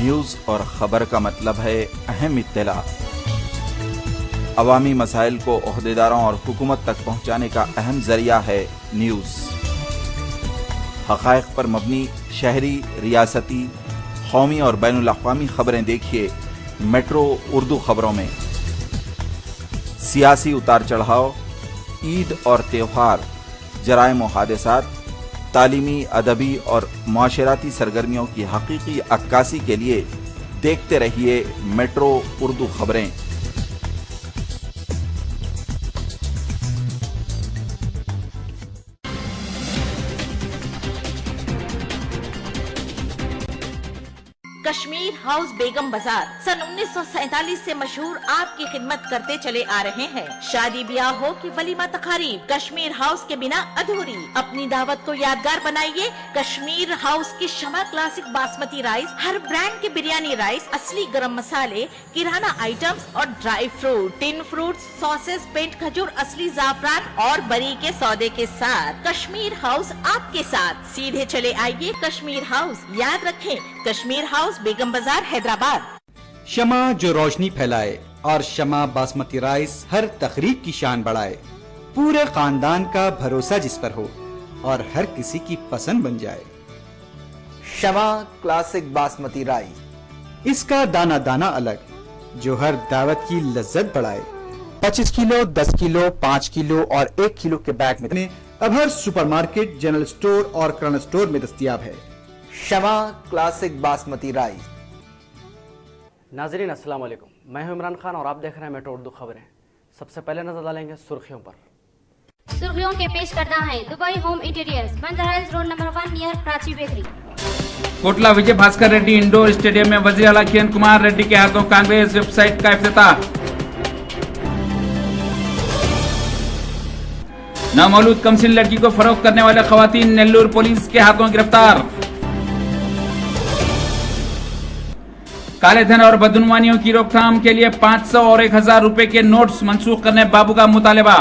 News और ख़बर का मतलब है अहम इत्तला। अवामी मसाइल को ओहदेदारों और हुकूमत तक पहुँचाने का अहम जरिया है न्यूज़। हक़ाइक़ पर मबनी शहरी, रियासती, कौमी और बैनुल अक़वामी खबरें देखिए मेट्रो उर्दू खबरों में। सियासी उतार चढ़ाव, ईद और त्योहार, जराइम व हादसात, तालीमी, अदबी और मुआशराती सरगर्मियों की हकीकी अक्कासी के लिए देखते रहिए मेट्रो उर्दू खबरें। कश्मीर हाउस बेगम बाजार सन 1947 से मशहूर आपकी खिदमत करते चले आ रहे हैं। शादी ब्याह हो कि वलीमा तकारीब, कश्मीर हाउस के बिना अधूरी। अपनी दावत को यादगार बनाइए कश्मीर हाउस की शमा क्लासिक बासमती राइस, हर ब्रांड के बिरयानी राइस, असली गरम मसाले, किराना आइटम्स और dry fruit, tin fruits, sauces, पेंट खजूर, असली जाफरान और बरी के सौदे के साथ। कश्मीर हाउस आपके साथ। सीधे चले आइए कश्मीर हाउस। याद रखें कश्मीर हाउस, बेगम बाजार, हैदराबाद। शमा जो रोशनी फैलाए और शमा बासमती राइस हर तकरीब की शान बढ़ाए। पूरे खानदान का भरोसा जिस पर हो और हर किसी की पसंद बन जाए। शमा क्लासिक बासमती राइस, इसका दाना दाना अलग जो हर दावत की लज्जत बढ़ाए। 25 किलो, 10 किलो, 5 किलो और 1 किलो के बैग में अब हर सुपरमार्केट, जनरल स्टोर और किराना स्टोर में दस्तयाब है। शमा क्लासिक बासमती राइस। नाज़रीन अस्सलाम वालेकुम, मैं हूं इमरान खान और आप देख रहे हैं मेट्रो उर्दू खबरें। सबसे पहले नजर डालेंगे सुर्खियों पर। सुर्खियों के पेश करना है दुबई होम इंटीरियर्स, बंदर hills road number 1 near Prachi bakery. Kotla Vijay Bhaskar Reddy indoor stadium में वज़ीर आला किरण कुमार रेड्डी के हाथों कांग्रेस वेबसाइट का इफ्तिताह। नामौलूद कमसिन लड़की को फरोख्त करने वाले खवातीन नेल्लूर पुलिस के हाथों गिरफ्तार। काले धन और बदनुमानियों की रोकथाम के लिए 500 और 1000 रुपए के नोट्स मंसूख करने बाबू का मुतालिबा।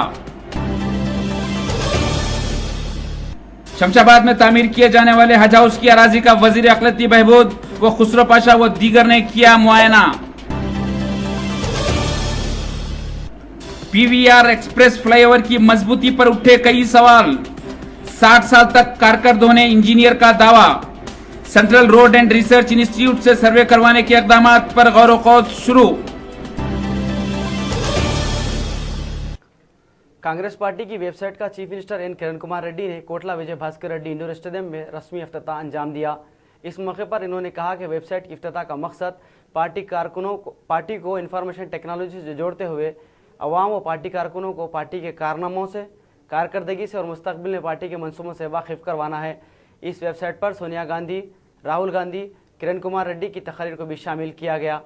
शमशाबाद में तामीर किए जाने वाले हज हाउस की अराजी का वजीर अक़लियती बहबूद व खुसरो पाशा व दीगर ने किया मुआयना। पीवीआर एक्सप्रेस फ्लाईओवर की मजबूती पर उठे कई सवाल। 60 साल तक कारकर्द होने इंजीनियर का दावा। Central road and research institute से सर्वे करवाने के इक़दामात पर गौर व ख़ौज शुरू। कांग्रेस पार्टी की वेबसाइट का chief minister N Kiran Kumar Reddy ने कोटला विजय भास्कर रेड्डी इंडोर स्टेडियम में रस्मी इफ्तिताह अंजाम दिया। इस मौके पर इन्होंने कहा कि वेबसाइट की इफ्तिताह का मकसद पार्टी को इंफॉर्मेशन टेक्नोलॉजी से जोड़ते हुए अवाम व पार्टी कारकुनों को पार्टी के कारनामों से, कारकर्दगी से और मुस्तकबिल में पार्टी के मंसूबों से वाकिफ करवाना है। इस वेबसाइट पर सोनिया गांधी, राहुल गांधी, किरण कुमार रेड्डी की तकरीर को भी शामिल किया गया।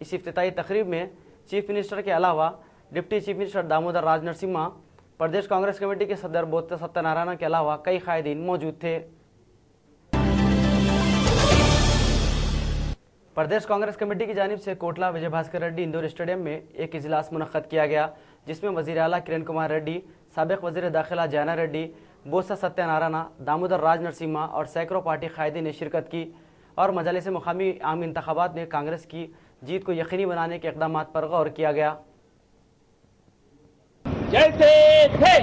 इस इफ्तिताही तकरीब में चीफ मिनिस्टर के अलावा डिप्टी चीफ मिनिस्टर दामोदर राज नरसिम्हा, प्रदेश कांग्रेस कमेटी के सदर बोत्ता सत्यनारायण के अलावा कई कायदीन मौजूद थे। प्रदेश कांग्रेस कमेटी की जानिब से कोटला विजय भास्कर रेड्डी इंडोर स्टेडियम में एक इजलास मुनक्कद किया गया, जिसमें वजीर आला किरण कुमार रेड्डी, साबिक वजीर दाखिला जयाना रेड्डी, बोत्ता सत्यनारायण, दामोदर राज नरसिम्हा और सैकड़ों पार्टी कायदीन ने शिरकत की और मजालिस मुकामी आम इंतखाबात में कांग्रेस की जीत को यकीनी बनाने के इक़दामात पर गौर किया गया। जैसे थे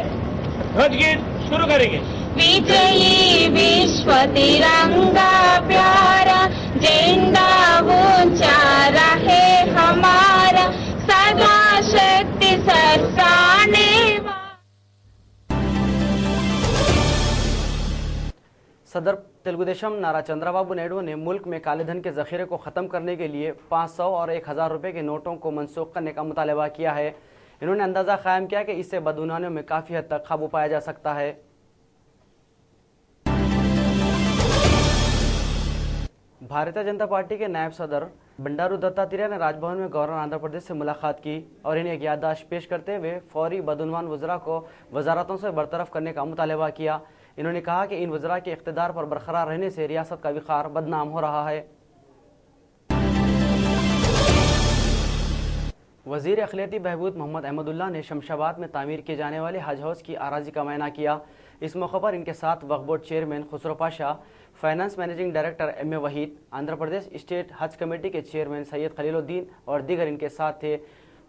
ध्वजगीत शुरू करेंगे। विजयी विश्व तिरंगा प्यारा, झंडा ऊंचा रहे हमारा, सदा शक्ति सरसाने। सदर तेलुगुदेशम नारा चंद्रबाबू नायडू ने मुल्क में काले धन के जखीरे को ख़त्म करने के लिए 500 और 1000 रुपये के नोटों को मनसूख करने का मुतालबा किया है। इन्होंने अंदाज़ा कायम किया कि इससे बदगुमानियों में काफ़ी हद तक काबू पाया जा सकता है। भारतीय जनता पार्टी के नायब सदर बंडारू दत्तात्रेय ने राजभवन में गवर्नर आंध्र प्रदेश से मुलाकात की और इन्हें एक याददाश्त पेश करते हुए फौरी बदगुमान वज़रा को वजारतों से बरतरफ करने का मुतालबा किया। इन्होंने कहा कि इन वज़रा के इख्तिदार पर बरकरार रहने से रियासत का विकार बदनाम हो रहा है। वज़ीर अक़लियती बहबूद मोहम्मद अहमदुल्लाह ने शमशाबाद में तामीर किए जाने वाले हज हाउस की आराजी का मुआयना किया। इस मौके पर इनके साथ Waqf board chairman Khusro Pasha, finance managing director M A Waheed, Andhra Pradesh state Haj committee के चेयरमैन सैयद खलीलुद्दीन और दीगर इनके साथ थे।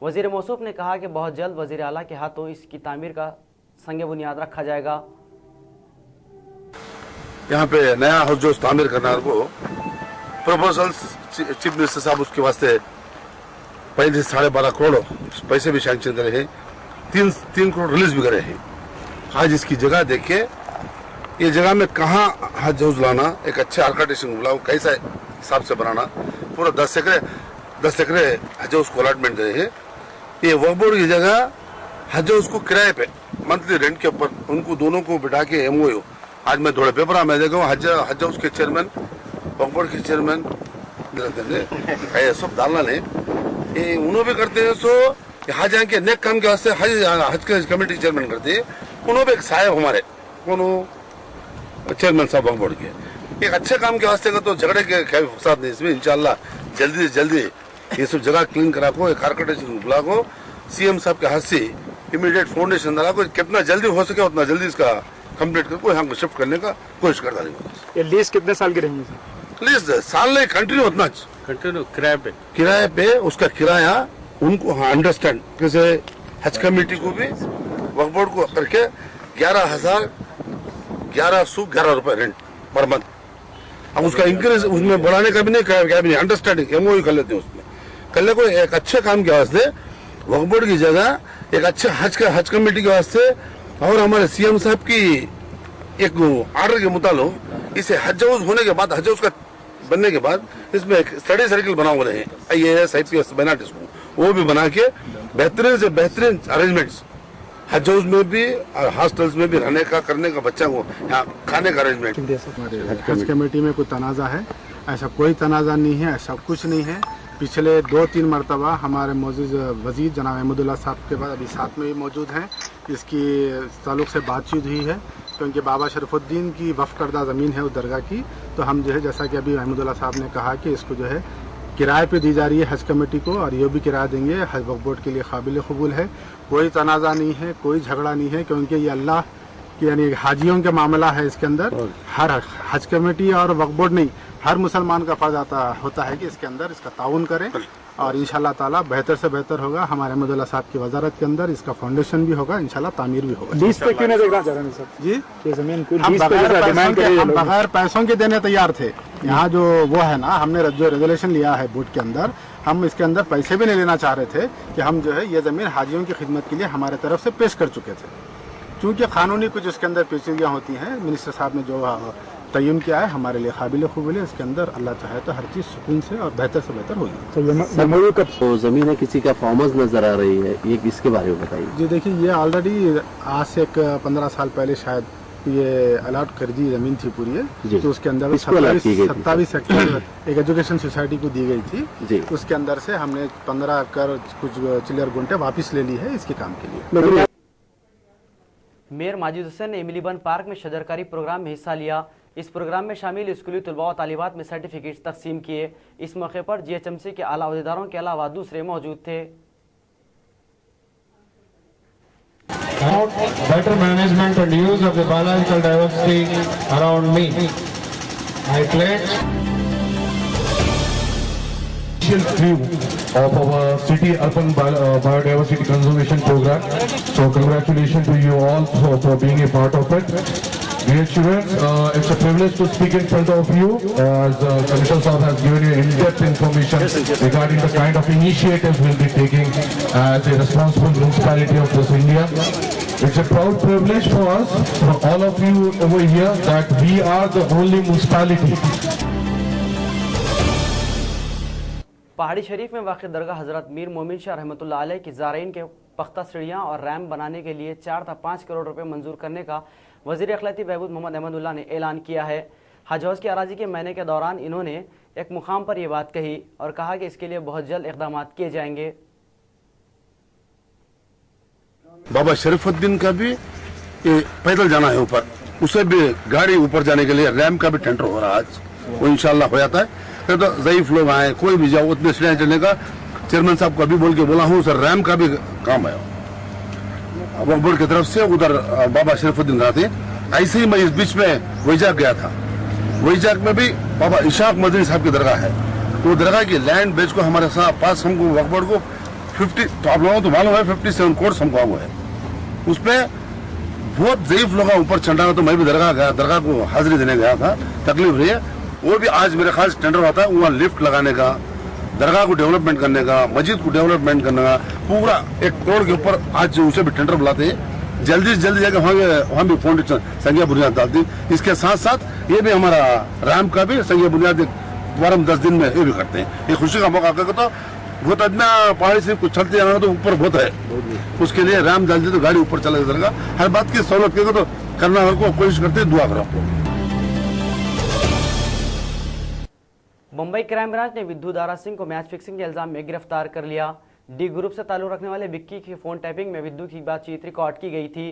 वजीर मौसूफ ने कहा कि बहुत जल्द वजीर आला के हाथों इसकी तामीर का संगे बुनियाद रखा जाएगा। यहाँ पे नया हज जो तामीर करना है वो प्रपोजल चीफ मिनिस्टर साहब उसके वास्ते पहले से 12.5 करोड़ पैसे भी सैंक्शन करे हैं, 3 करोड़ रिलीज भी करे हैं। आज इसकी जगह देखिए, ये जगह में कहाँ हज हाउस लाना, एक अच्छे आर्किटेक्चर बुलाओ, कैसा हिसाब से बनाना, पूरा 10 एकड़ हज हाउस को अलॉटमेंट करे है। ये वक्फ बोर्ड की जगह हज हाउस को किराए पे मंथली रेंट के ऊपर उनको दोनों को बिठा के एमओयू, आज मैं थोड़े पेपर में देखा हूँ हज हाउस के चेयरमैन, वक्फ बोर्ड के चेयरमैन सब डालना नहीं, उन्होंने भी करते हैं। सो यहाँ जाए के नेक काम के वास्ते हज कमेटी चेयरमैन करते हैं, उन्होंने एक साहब हमारे चेयरमैन साहब वक्फ बोर्ड के एक अच्छे काम के वास्ते का तो झगड़े के फसाद नहीं। इसमें इंशाल्लाह जल्दी से जल्दी ये सब जगह क्लीन करा को, एक आर्किटेक्चर बुला को, सीएम साहब के हाथ से इमीडिएट फाउंडेशन डाला को, कितना जल्दी हो सके उतना जल्दी इसका कंप्लीट करके यहाँ को शिफ्ट करने का कोशिश करता रहेगा। ये लीज कितने साल की रहेंगे? लीज साल नहीं, कंटिन्यू उतना कंटिन्यू किराए पे उसका किराया उनको अंडरस्टैंड जैसे हज कमेटी को भी वक्फ बोर्ड को करके 11,1111 रुपए रेंट पर मंथ। अब उसका इंक्रीज उसमें बढ़ाने का भी नहीं, अंडरस्टैंडिंग एमओयू कर लेते हैं उसमें कल को एक अच्छे काम के वास्ते वक्फ बोर्ड की जगह एक अच्छे हज कमेटी के वास्ते और हमारे सीएम साहब की एक ऑर्डर के मुताबिक इसे हज हाउस होने के बाद, हज हाउस का बनने के बाद इसमें एक स्टडी सर्किल बना हुए हैं, IAS IPS माइनॉरिटीज को वो भी बना के बेहतरीन से बेहतरीन अरेंजमेंट्स हज हाउस में भी और हॉस्टल्स में भी रहने का, करने का, बच्चा को यहाँ खाने का अरेंजमेंट। हज कमेटी में कोई तनाजा है? ऐसा कोई तनाजा नहीं है, ऐसा कुछ नहीं है। पिछले 2-3 मरतबा हमारे मौजूद वजीर जनाब अहमदुल्ला साहब के बाद अभी साथ में भी मौजूद हैं, इसकी ताल्लुक से बातचीत हुई है क्योंकि बाबा शरफुद्दीन की वफ़ करदा ज़मीन है उस दरगाह की, तो हम जो है जैसा कि अभी अहमदुल्ला साहब ने कहा कि इसको जो है किराए पे दी जा रही है हज कमेटी को और ये भी किराया देंगे, हज वक्फ बोर्ड के लिए काबिल कबूल है। कोई तनाज़ा नहीं है, कोई झगड़ा नहीं है क्योंकि ये अल्लाह की यानी हाजियों का मामला है। इसके अंदर हर हज कमेटी और वक्फ बोर्ड नहीं, हर मुसलमान का फर्ज होता है कि इसके अंदर इसका ताउन करें और इंशाल्लाह ताला बेहतर से बेहतर होगा। हमारे अहमदुल्ला साहब की वजारत के अंदर इसका फाउंडेशन भी होगा, इंशाल्लाह तामीर भी होगा। लीज पे क्यों नहीं देखना चाह रहे सर जी? ये जमीन को लीज पे हम बगैर पैसों के देने तैयार थे। यहाँ जो वो है ना, हमने जो रेजोल्यूशन लिया है बोर्ड के अंदर, हम इसके अंदर पैसे भी नहीं लेना चाह रहे थे कि हम जो है ये जमीन हाजियों की खिदमत के लिए हमारे तरफ से पेश कर चुके थे। चूँकि कानूनी कुछ इसके अंदर पेचीदगियाँ होती हैं, मिनिस्टर साहब ने जो तय्युम किया है हमारे लिए काबिल कबूल है। इसके अंदर अल्लाह चाहे तो हर चीज़ सुकून से और बेहतर से बेहतर होगी। तो जमीन है किसी का फार्मर्स नजर आ रही है, ये किसके बारे में बताइए? जी देखिए, ये ऑलरेडी आज से 15 साल पहले शायद ये अलॉट कर दी जमीन थी पूरी है, तो उसके अंदर 27 हेक्टेयर एक एजुकेशन सोसाइटी को दी गई थी। उसके अंदर से हमने 15 एकड़ कुछ चिल्लर गुंटे वापस ले ली है इसके काम के लिए। मेयर माजिद हुसैन ने इमलीबन पार्क में शजरकारी प्रोग्राम में हिस्सा लिया। इस प्रोग्राम में शामिल स्कूली तलबा और तालिबात में सर्टिफिकेट्स तकसीम किए। इस मौके पर GHMC के आला अहदेदारों के अलावा दूसरे मौजूद थे। Better management and use of the biological diversity around me. I pledge view of our city urban biodiversity conservation program. So congratulations to you all for being a part of it. Dear students, it's a privilege to speak in front of you as Commissioner Saab has given you in-depth information regarding the kind of initiatives we'll be taking as a responsible municipality of this India. It's a proud privilege for us, for all of you over here, that we are the only municipality. पहाड़ी शरीफ में वाक़ दरगाह हज़रत मीर मोमिन शाह रहमतुल्लाह अलैह की ज़ारईन के पख्ता सीढ़ियाँ और रैम्प बनाने के लिए 4 था 5 करोड़ रुपए मंजूर करने का वज़ीर अखलाती बहबूद मोहम्मद अहमदुल्लाह ने ऐलान किया है। हज हाउस की अराजी के महीने के दौरान इन्होंने एक मुकाम पर यह बात कही और कहा कि इसके लिए बहुत जल्द इक़दाम किए जाएंगे। बाबा शरीफुद्दीन का भी पैदल जाना है ऊपर, उसे भी गाड़ी ऊपर जाने के लिए रैम्प का भी टेंडर हो रहा है आज, वो इंशाल्लाह हो जाता है। फिर तो ज़ईफ लोग आए, कोई भी जाओ, उतने सीढ़ियाँ चढ़ने का चेयरमैन साहब को अभी बोल के बोला हूँ सर, रैम्प का भी काम है वक्फ बोर्ड की तरफ से। उधर बाबा शरीफुद्दीन रहते, ऐसे ही मैं इस बीच में वैजाग गया था, वहीजाक में भी बाबा इशाक मदनी साहब की दरगाह है। वो दरगाह की लैंड बेच को हमारे पास हमको वक्फ बोर्ड को 50 तो आप लोगों को तो मालूम है 57 करोड़ हमको हुआ है। उसमें बहुत ज़ईफ लोग ऊपर चढ़ रहा था। तो मैं भी दरगाह गया, दरगाह को हाजिरी देने गया था, तकलीफ रही है। वो भी आज मेरे ख्याल से टेंडर होता है वहाँ लिफ्ट लगाने का, दरगाह को डेवलपमेंट करने का, मस्जिद को डेवलपमेंट करने का, पूरा 1 करोड़ के ऊपर आज उसे भी टेंडर बुलाते हैं। जल्दी से जल्दी जाकर वहाँ भी फाउंडेशन संज्ञा बुनियाद डालती। इसके साथ साथ ये भी हमारा रैम का भी संज्ञा बुनियाद 12-10 दिन में ये भी करते हैं। ये खुशी का मौका करके तो बहुत इतना पहाड़ी से कुछ चलते जाना तो ऊपर बहुत है, उसके लिए रैम डाल दे तो गाड़ी ऊपर चला जाएगा। हर बात की सहूलत करके तो करना को कोशिश करते हैं। दुआ करो आपको। मुंबई क्राइम ब्रांच ने विद्यु दारा सिंह को मैच फिक्सिंग के इल्जाम में गिरफ्तार कर लिया। डी ग्रुप से ताल्लुक रखने वाले विक्की की फोन टैपिंग में विद्यु की बातचीत रिकॉर्ड की गई थी।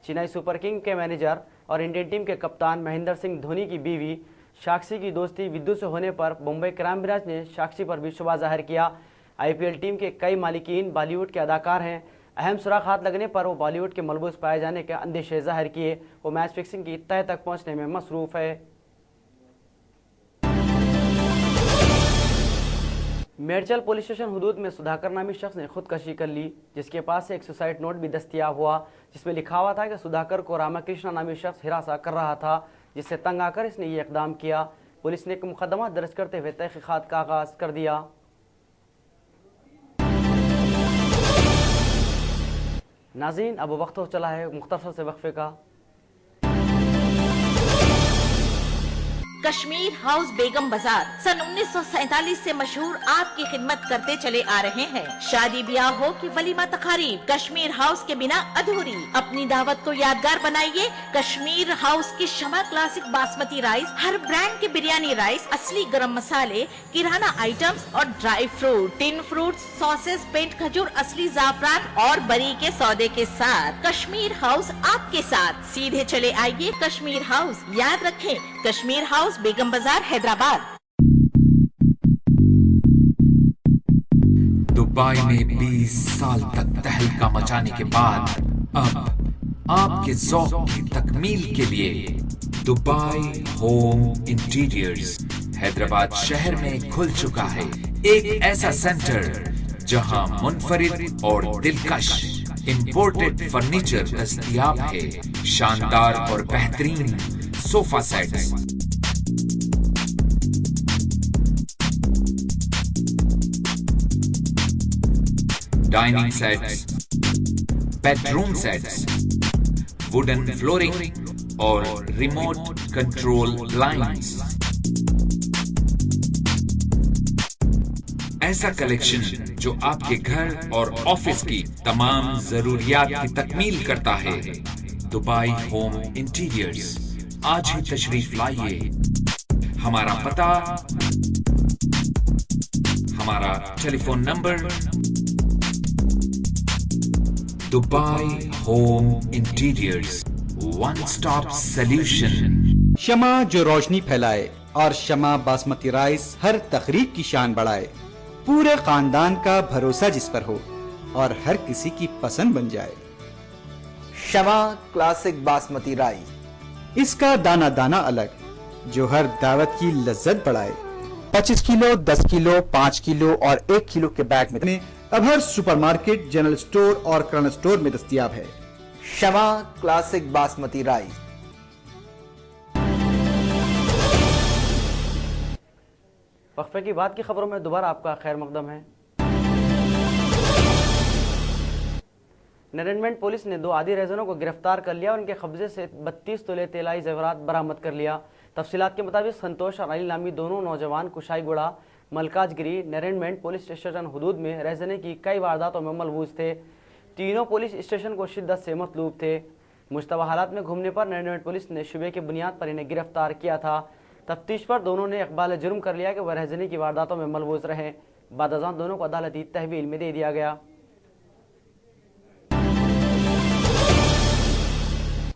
चेन्नई सुपर किंग के मैनेजर और इंडियन टीम के कप्तान महेंद्र सिंह धोनी की बीवी साक्षी की दोस्ती विद्यु से होने पर मुंबई क्राइम ब्रांच ने साक्षी पर भी शुबा जाहिर किया। आईपीएल टीम के कई मालिकीन बॉलीवुड के अदाकार हैं। अहम सुराख हाथ लगने पर वो बॉलीवुड के मलबूस पाए जाने के अंदेशे जाहिर किए। वो मैच फिक्सिंग की तह तक पहुंचने में मसरूफ है। मेडचल पुलिस स्टेशन हुदूद में सुधाकर नामी शख्स ने खुदकशी कर ली, जिसके पास से एक सुसाइड नोट भी दस्तयाब हुआ, जिसमें लिखा हुआ था कि सुधाकर को रामाकृष्ण नामी शख्स हिरासा कर रहा था, जिससे तंग आकर इसने ये इकदाम किया। पुलिस ने एक मुकदमा दर्ज करते हुए तहकीकात का आगाज कर दिया। नाज़रीन, अब वक्त हो चला है मुख्तसर से वक्फे का। कश्मीर हाउस बेगम बाजार सन 1947 से मशहूर आपकी खिदमत करते चले आ रहे हैं। शादी ब्याह हो कि वलीमा तकारीब, कश्मीर हाउस के बिना अधूरी। अपनी दावत को यादगार बनाइए कश्मीर हाउस की शमा क्लासिक बासमती राइस, हर ब्रांड के बिरयानी राइस, असली गरम मसाले, किराना आइटम्स और dry fruit, tin fruits, sauces, पेंट खजूर, असली जाफरान और बरी के सौदे के साथ। कश्मीर हाउस आपके साथ। सीधे चले आइए कश्मीर हाउस। याद रखें, कश्मीर हाउस बेगम बाजार हैदराबाद। दुबई में 20 साल तक तहलका मचाने के बाद अब आपके ज़ौक़ की तकमील के लिए दुबई होम इंटीरियर्स हैदराबाद शहर में खुल चुका है। एक ऐसा सेंटर जहां मुनफरिद और दिलकश इंपोर्टेड फर्नीचर दस्तयाब है। शानदार और बेहतरीन sofa sets, dining sets, bedroom sets, wooden flooring और रिमोट कंट्रोल ब्लाइंड्स। ऐसा कलेक्शन जो आपके घर और ऑफिस की तमाम जरूरियात की तकमील करता है। दुबई होम इंटीरियर्स, आज ही तशरीफ लाइए। हमारा पता, हमारा telephone number, Dubai home interiors, one stop solution. शमा जो रोशनी फैलाए और शमा बासमती राइस हर तकरीब की शान बढ़ाए। पूरे खानदान का भरोसा जिस पर हो और हर किसी की पसंद बन जाए। शमा क्लासिक बासमती राइस, इसका दाना दाना अलग, जो हर दावत की लज्जत बढ़ाए। 25 किलो, 10 किलो, 5 किलो और 1 किलो के बैग में अब हर सुपरमार्केट, जनरल स्टोर और किराना स्टोर में दस्तयाब है। शमा क्लासिक बासमती राइस। वक्फे की बात की खबरों में दोबारा आपका खैर मकदम है। नरेंद्रमेंट पुलिस ने 2 आदि रेजनों को गिरफ्तार कर लिया और उनके कब्जे से 32 तोले तेलाई जेवरात बरामद कर लिया। तफसीलात के मुताबिक संतोष और अली नामी दोनों नौजवान कुशाईगुड़ा, मलकाजगिरी, नरेंद्रमेंट पुलिस स्टेशन हुदूद में रेजने की कई वारदातों में मलबूस थे। तीनों पुलिस स्टेशन को शिद्दत से मतलूब थे। मुश्तबा हालात में घूमने पर नरेंद्रमेंट पुलिस ने शुबे की बुनियाद पर इन्हें गिरफ्तार किया था। तफ्तीश पर दोनों ने इकबाल जुर्म कर लिया कि वह रेजनी की वारदातों में मलबूस रहे। बाद अज़ां दोनों को अदालती तहवील में दे दिया गया।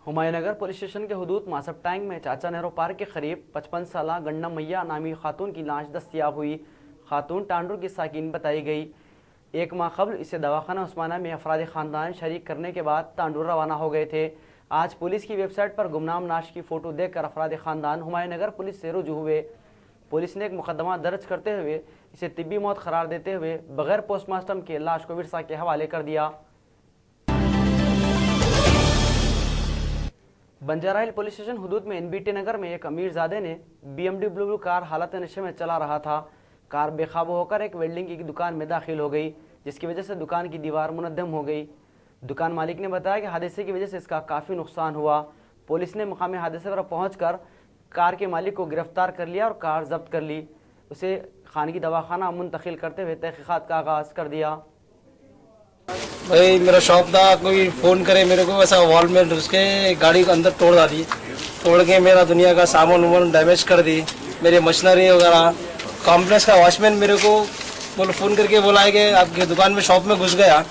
हुमायूनगर पुलिस स्टेशन के हुदूद मासब टैंक में चाचा नेहरू पार्क के करीब 55 साला गन्ना मैया नामी खातून की लाश दस्तयाब हुई। खातून टांडूर की साकिन बताई गई। 1 माह कबल इसे दवाखाना उस्माना में अफराद ख़ानदान शरीक करने के बाद टांडूर रवाना हो गए थे। आज पुलिस की वेबसाइट पर गुमनाम नाश की फोटो देखकर अफराद खानदान हुमायूं नगर पुलिस से रुजू हुए। पुलिस ने एक मुकदमा दर्ज करते हुए इसे तिब्बी मौत करार देते हुए बगैर पोस्टमार्टम के लाश को विरसा के हवाले कर दिया। बंजारा पुलिस स्टेशन हुदूद में NBT नगर में एक अमीरजादे ने BMW कार हालत नशे में चला रहा था। कार बेकाबू होकर एक वेल्डिंग की दुकान में दाखिल हो गई, जिसकी वजह से दुकान की दीवार मुनद्दम हो गई। दुकान मालिक ने बताया कि हादसे की वजह से इसका काफ़ी नुकसान हुआ। पुलिस ने मुकामी हादसे पर पहुंचकर कार के मालिक को गिरफ्तार कर लिया और कार जब्त कर ली। उसे खानगी दवाखाना मुंतकिल करते हुए तहकीकात का आगाज़ कर दिया। भाई मेरा शॉप था, कोई फ़ोन करे मेरे को, ऐसा वॉल में उसके गाड़ी के अंदर तोड़ दी, तोड़ के मेरा दुनिया का सामान वामान डैमेज कर दी, मेरी मशीनरी वगैरह। कॉम्प्लेक्स का वॉचमैन मेरे को फ़ोन करके बोला है कि आपकी दुकान में शॉप में घुस गया,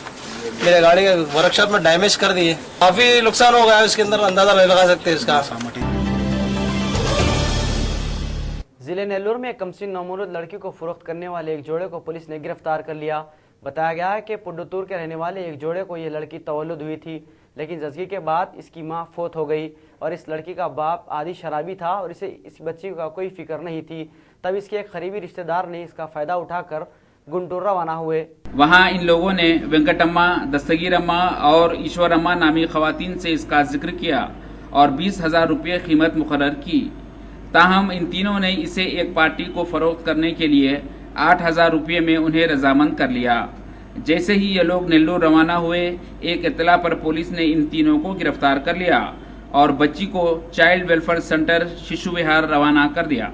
मेरे गाड़ी के वर्कशॉप में डैमेज कर दिए, काफ़ी नुकसान हो गया। इसके अंदर अंदाज़ा नहीं लगा सकते इसका। जिले नेल्लोर में एक कमसिन नौमौलूद लड़की को फरोख्त करने वाले एक जोड़े को पुलिस ने गिरफ्तार कर लिया। बताया गया है कि पुडुतूर के रहने वाले एक जोड़े को यह लड़की तवल्लुद हुई थी, लेकिन जज़गी के बाद इसकी मां फौत हो गई और इस लड़की का बाप आदि शराबी था और इसे इस बच्ची का कोई फिक्र नहीं थी। तब इसके एक करीबी रिश्तेदार ने इसका फायदा उठाकर गुंटूर रवाना हुए। वहां इन लोगों ने वेंकटम्मा, दस्तगीर अम्मा और ईश्वर अम्मा नामी खवातीन से इसका जिक्र किया और 20,000 रुपये कीमत मुकर्रर की। ताहम इन तीनों ने इसे एक पार्टी को फरोख्त करने के लिए 8,000 रुपये में उन्हें रजामंद कर लिया। जैसे ही ये लोग नेल्लोर रवाना हुए, एक इत्तला पर पुलिस ने इन तीनों को गिरफ्तार कर लिया और बच्ची को चाइल्ड वेलफेयर सेंटर शिशु विहार रवाना कर दिया।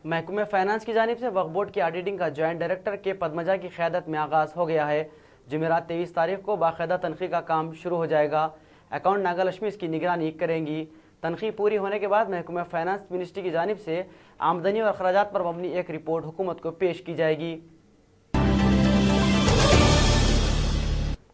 महकमे फाइनेंस की जानिब से वक्फ बोर्ड की ऑडिटिंग का जॉइंट डायरेक्टर के पद्मजा की क़यादत में आगाज़ हो गया है। जुमेरात 23 तारीख को बाकायदा तनख़ी का काम शुरू हो जाएगा। अकाउंट नागालक्ष्मी इसकी निगरानी करेंगी। तनख़ी पूरी होने के बाद महकमा फाइनेंस मिनिस्ट्री की जानिब से आमदनी और अखराजात पर मबनी एक रिपोर्ट हुकूमत को पेश की जाएगी।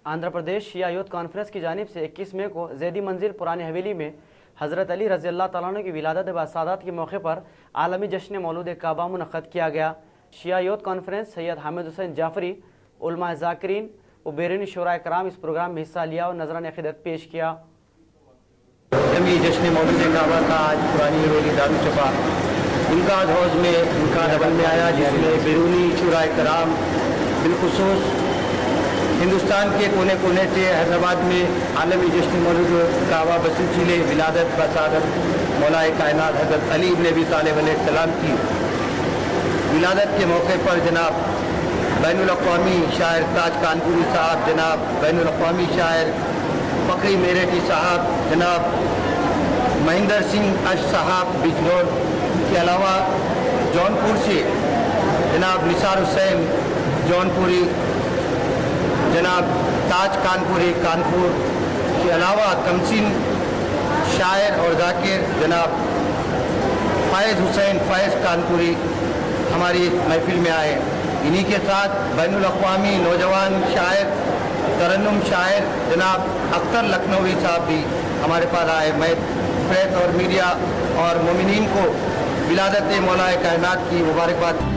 आंध्र प्रदेश शिया यूथ कॉन्फ्रेंस की जानिब से 21 मई को ज़ैदी मंजिल पुरानी हवेली में हज़रत अली रज़ी अल्लाह तआला अन्हु की विलादत बासादात के मौके पर आलमी जश्न मौलूद काबा मुनक़्क़द किया गया। शिया यूथ कॉन्फ्रेंस सैयद हामिद हुसैन जाफरी, उलमा ज़ाकिरीन व बैरूनी शुरा कराम इस प्रोग्राम में हिस्सा लिया और नजरान अक़ीदत पेश किया। जश्न मौलूद काबा का आज पुरानी हवेली दारुल उनका हौज में उनका डबल में आया, जिसमें बैरूनी शुरा कराम बिलखुसूस हिंदुस्तान के कोने कोने से हैदराबाद में आलमी जश्न मौलूद काबा बसिले विलादत बसादत मौलाए कायनात हज़रत अली इब्न अबी तालिब अलैहिस्सलाम की विलादत के मौके पर जनाब बैनुल-अक़वामी शायर ताज कानपुरी साहब, जनाब बैनुल-अक़वामी शायर फ़करी मेरठी साहब, जनाब महेंद्र सिंह अश साहब बिजनौर के अलावा जौनपुर से जनाब निसार हुसैन जौनपुरी, जनाब ताज कानपुरी कानपुर के अलावा कमसिन शायर और जाकिर जनाब फ़ायज़ हुसैन फ़ायज़ कानपुरी हमारी महफिल में आए। इन्हीं के साथ बैनुल-अक़वामी नौजवान शायर तरन्नुम शायर जनाब अख्तर लखनवी साहब भी हमारे पास आए। मैं प्रेस और मीडिया और मोमिनीन को विलादत मौलाए कायनात की मुबारकबाद।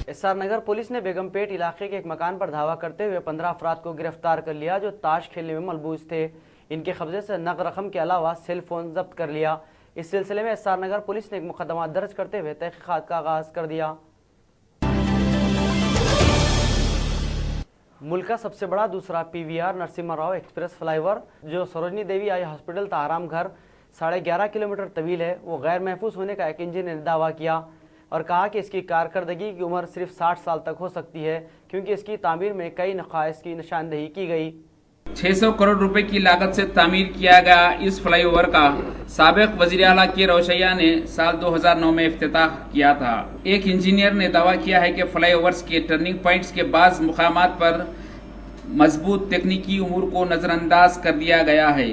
एसआर नगर पुलिस ने बेगमपेट इलाके के एक मकान पर धावा करते हुए 15 अफराद को गिरफ्तार कर लिया जो ताश खेलने में मलबूस थे। इनके कब्जे से नकद रकम के अलावा सेल फोन जब्त कर लिया। इस सिलसिले में एसआर नगर पुलिस ने एक मुकदमा दर्ज करते हुए तहकीकात का आगाज कर दिया। मुल्क का सबसे बड़ा दूसरा PVR Narasimha Rao express flyover जो सरोजनी देवी आई हॉस्पिटल ताराम घर 11.5 किलोमीटर तवील है, वो गैर महफूज होने का एक इंजीनियर ने दावा किया और कहा कि इसकी कारकर्दगी की उम्र सिर्फ 60 साल तक हो सकती है क्योंकि इसकी तामीर में कई नक़ाइस की निशानदेही की गई। 600 करोड़ रुपए की लागत से तामीर किया गया इस फ्लाईओवर का साबिक वजीर आला के रौशैया ने साल 2009 में इफ्तिताह किया था। एक इंजीनियर ने दावा किया है कि फ्लाईओवर्स के टर्निंग पॉइंट्स के बाज़ मुकामात पर मजबूत तकनीकी उमूर को नजरअंदाज कर दिया गया है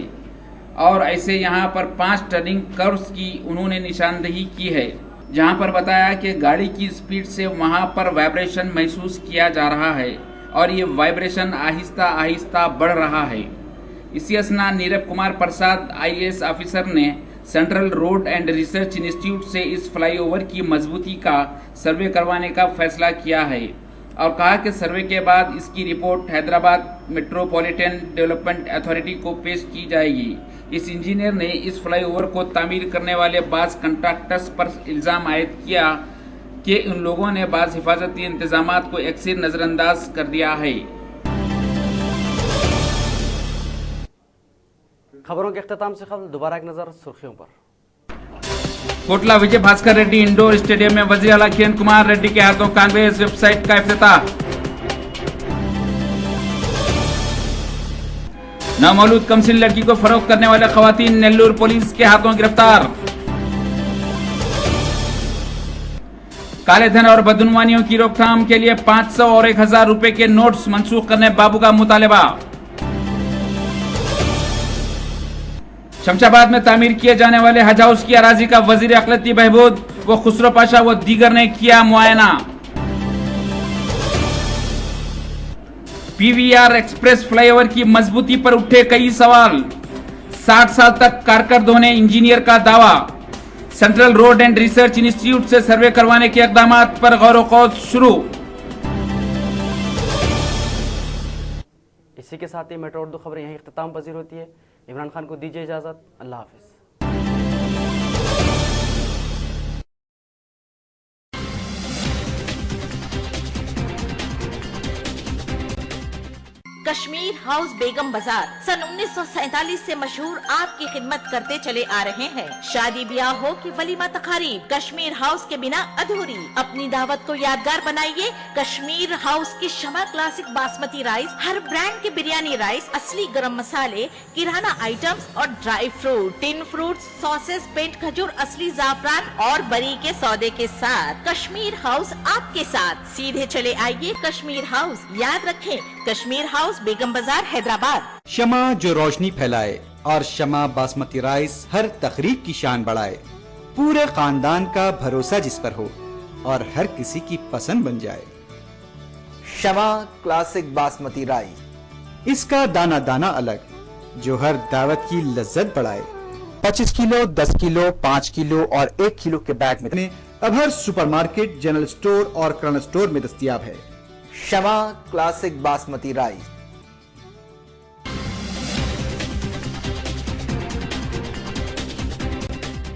और ऐसे यहाँ पर 5 टर्निंग कर्व्स की उन्होंने निशानदेही की है जहाँ पर बताया कि गाड़ी की स्पीड से वहाँ पर वाइब्रेशन महसूस किया जा रहा है और ये वाइब्रेशन आहिस्ता आहिस्ता बढ़ रहा है। इसी असना नीरव कुमार प्रसाद IAS ऑफिसर ने central road and research institute से इस फ्लाईओवर की मजबूती का सर्वे करवाने का फैसला किया है और कहा कि सर्वे के बाद इसकी report Hyderabad metropolitan development authority को पेश की जाएगी। इस इंजीनियर ने इस फ्लाईओवर को तामीर करने वाले बाज कंट्रैक्टर्स पर इल्जाम आयद किया कि उन लोगों ने बाज हिफाजती इंतजामात को अक्सर नजरअंदाज कर दिया है। खबरों के अख्ताम से कबल दोबारा एक नजर सुर्खियों पर। कोटला विजय भास्कर रेड्डी इंडोर स्टेडियम में वज़ीर आला किरण कुमार रेड्डी के हाथों कांग्रेस वेबसाइट का इफ्तिताह। नामौलूद कमसिन लड़की को फरोख्त करने वाले खवातीन नेल्लूर पुलिस के हाथों गिरफ्तार। काले धन और बदनुमानियों की रोकथाम के लिए 500 और 1000 रुपए के नोट्स मंसूख करने बाबू का मुतालबा। शमशाबाद में तामीर किए जाने वाले हज हाउस की अराजी का वजीर अक़लियती बहबूद व खुसरो पाशा व दीगर ने किया मुआयना। पीवीआर एक्सप्रेस फ्लाईओवर की मजबूती पर उठे कई सवाल। 60 साल तक कारकर्द होने इंजीनियर का दावा। Central road and research institute से सर्वे करवाने के इक़दाम पर गौर-व-ख़ौज शुरू। इसी के साथ ही मेट्रो उर्दू खबरें यहीं इख्तिताम पजीर होती है। इमरान खान को दीजिए इजाजत। अल्लाह हाफिज। कश्मीर हाउस बेगम बाजार सन 1947 से मशहूर आपकी खिदमत करते चले आ रहे हैं। शादी ब्याह हो कि वलीमा तकारीब, कश्मीर हाउस के बिना अधूरी। अपनी दावत को यादगार बनाइए कश्मीर हाउस की शमा क्लासिक बासमती राइस, हर ब्रांड के बिरयानी राइस, असली गरम मसाले, किराना आइटम्स और dry fruit, tin fruits, sauces, पेंट खजूर, असली जाफरान और बरी के सौदे के साथ कश्मीर हाउस आपके साथ। सीधे चले आइए कश्मीर हाउस। याद रखें कश्मीर हाउस बेगम बाजार हैदराबाद। शमा जो रोशनी फैलाए और शमा बासमती राइस हर तकरीब की शान बढ़ाए। पूरे खानदान का भरोसा जिस पर हो और हर किसी की पसंद बन जाए। शमा क्लासिक बासमती राइस, इसका दाना दाना अलग जो हर दावत की लज्जत बढ़ाए। 25 किलो, 10 किलो, 5 किलो और 1 किलो के बैग में अब हर सुपरमार्केट, जनरल स्टोर और किराना स्टोर में दस्तयाब है। शमा क्लासिक बासमती राइस।